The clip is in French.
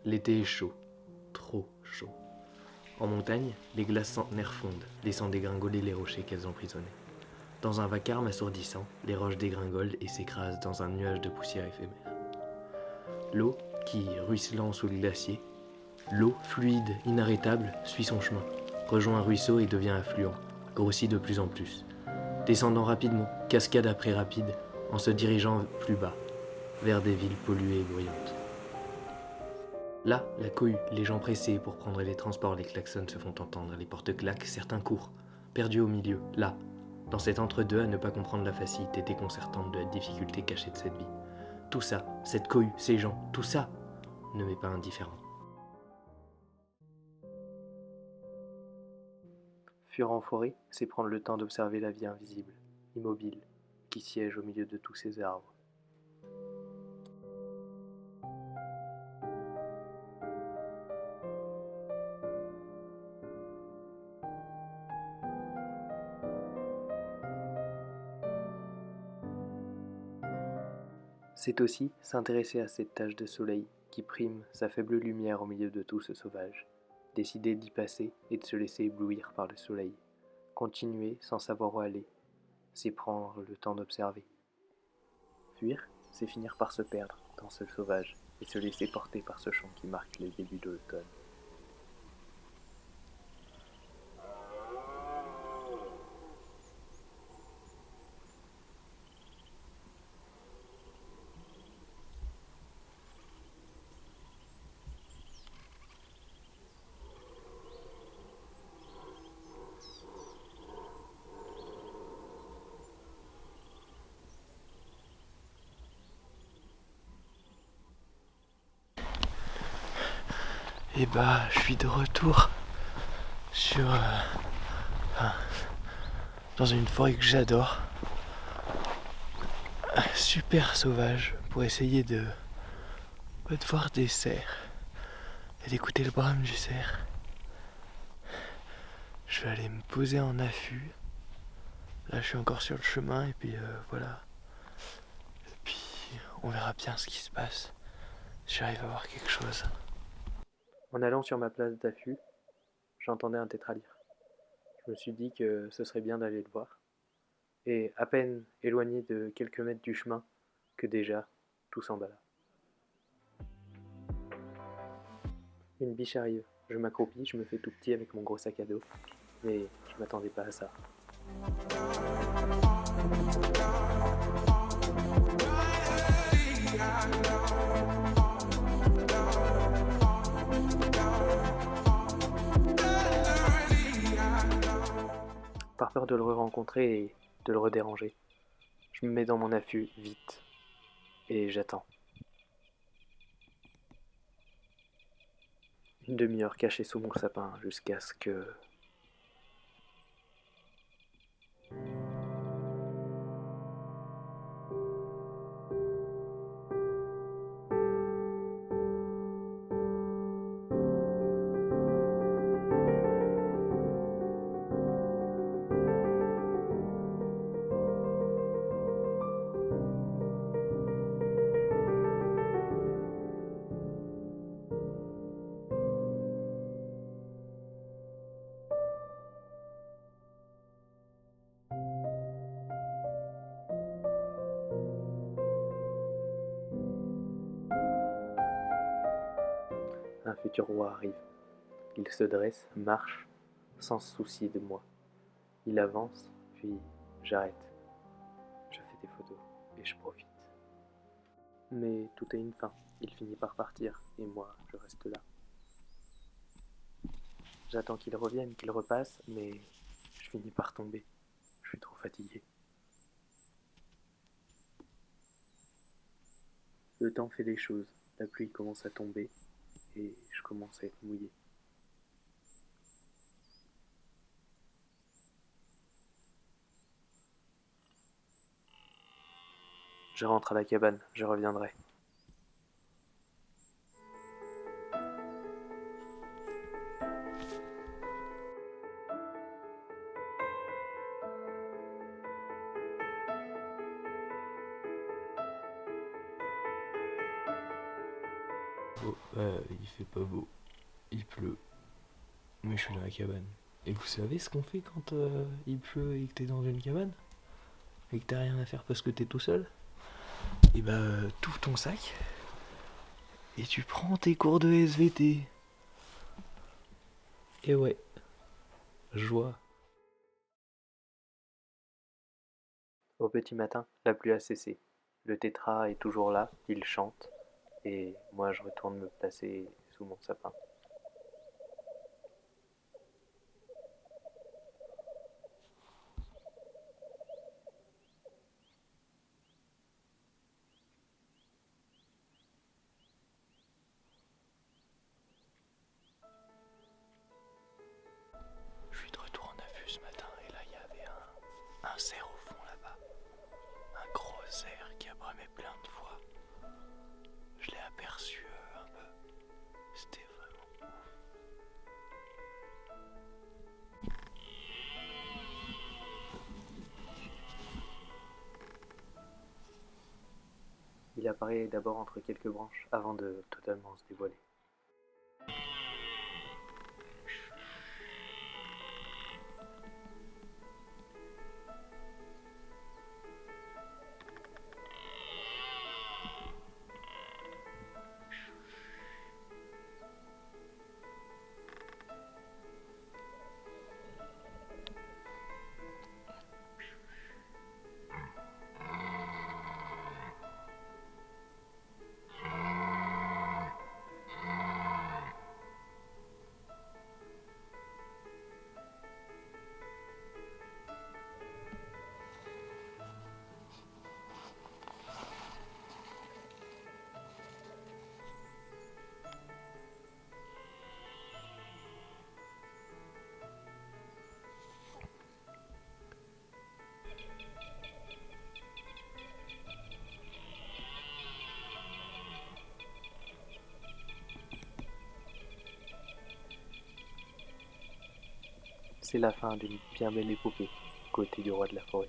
L'été est chaud, trop chaud. En montagne, les glaces centenaires fondent, laissant dégringoler les rochers qu'elles emprisonnaient. Dans un vacarme assourdissant, les roches dégringolent et s'écrasent dans un nuage de poussière éphémère. L'eau, qui, ruisselant sous le glacier, l'eau, fluide, inarrêtable, suit son chemin, rejoint un ruisseau et devient affluent, grossit de plus en plus, descendant rapidement, cascade après rapide, en se dirigeant plus bas, vers des villes polluées et bruyantes. Là, la cohue, les gens pressés pour prendre les transports, les klaxons se font entendre, les portes claquent, certains courent, perdus au milieu, là, dans cet entre-deux à ne pas comprendre la facilité déconcertante de la difficulté cachée de cette vie. Tout ça, cette cohue, ces gens, tout ça, ne m'est pas indifférent. Fuir en forêt, c'est prendre le temps d'observer la vie invisible, immobile, qui siège au milieu de tous ces arbres. C'est aussi s'intéresser à cette tache de soleil qui prime sa faible lumière au milieu de tout ce sauvage, décider d'y passer et de se laisser éblouir par le soleil, continuer sans savoir où aller, c'est prendre le temps d'observer. Fuir, c'est finir par se perdre dans ce sauvage et se laisser porter par ce chant qui marque les débuts de l'automne. Et bah, je suis de retour sur dans une forêt que j'adore, super sauvage, pour essayer de voir des cerfs et d'écouter le brame du cerf. Je vais aller me poser en affût. Là, je suis encore sur le chemin et puis voilà. Et puis on verra bien ce qui se passe. Si j'arrive à voir quelque chose. En allant sur ma place d'affût, j'entendais un tétralyre. Je me suis dit que ce serait bien d'aller le voir. Et à peine éloigné de quelques mètres du chemin, que déjà, tout s'emballa. Une biche arrive. Je m'accroupis, je me fais tout petit avec mon gros sac à dos. Mais je m'attendais pas à ça. Par peur de le re-rencontrer et de le redéranger, je me mets dans mon affût vite. Et j'attends. Une demi-heure cachée sous mon sapin jusqu'à ce que... Un futur roi arrive. Il se dresse, marche, sans se soucier de moi. Il avance, puis j'arrête. Je fais des photos et je profite. Mais tout a une fin. Il finit par partir et moi, je reste là. J'attends qu'il revienne, qu'il repasse, mais je finis par tomber. Je suis trop fatigué. Le temps fait des choses. La pluie commence à tomber et je commence à être mouillé. Je rentre à la cabane, je reviendrai. beau. Il fait pas beau. Il pleut. Mais je suis dans la cabane. Et vous savez ce qu'on fait quand il pleut et que t'es dans une cabane? Et que t'as rien à faire parce que t'es tout seul? Et bah, t'ouvres ton sac et tu prends tes cours de SVT. Et ouais, joie. Au petit matin, la pluie a cessé. Le tétra est toujours là, il chante, et moi je retourne me placer sous mon sapin. Je suis de retour en affût ce matin et là il y avait un cerf au fond là-bas. Un gros cerf qui a bramé plein de fois. Je l'ai aperçu un peu. C'était vraiment ouf. Il apparaît d'abord entre quelques branches avant de totalement se dévoiler. C'est la fin d'une bien belle épopée, côté du roi de la forêt.